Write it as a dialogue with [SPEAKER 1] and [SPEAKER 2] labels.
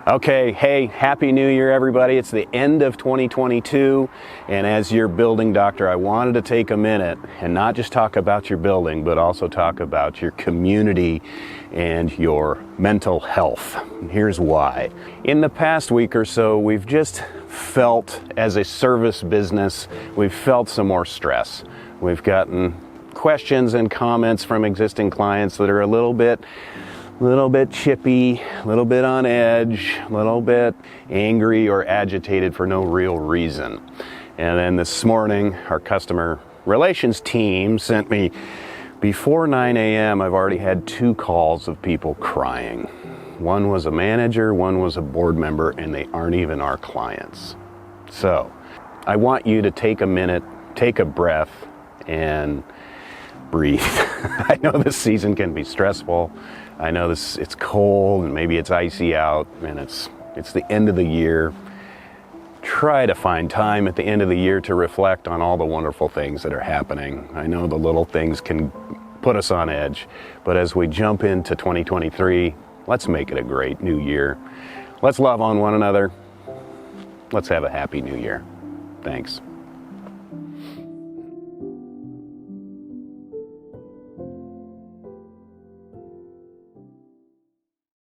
[SPEAKER 1] Okay, hey, Happy New Year, everybody. It's the end of 2022, and as your building doctor, I wanted to take a minute and not just talk about your building, but also talk about your community and your mental health. And here's why. In the past week or so, we've just felt, as a service business, we've felt some more stress. We've gotten questions and comments from existing clients that are a little bit chippy, a little bit on edge, a little bit angry or agitated for no real reason. And then this morning, our customer relations team sent me, before 9 a.m., I've already had 2 calls of people crying. One was a manager, one was a board member, and they aren't even our clients. So I want you to take a minute, take a breath, and breathe. I know this season can be stressful. I know it's cold and maybe it's icy out, and it's the end of the year. Try to find time at the end of the year to reflect on all the wonderful things that are happening. I know the little things can put us on edge, but as we jump into 2023, let's make it a great new year. Let's love on one another. Let's have a happy new year. Thanks.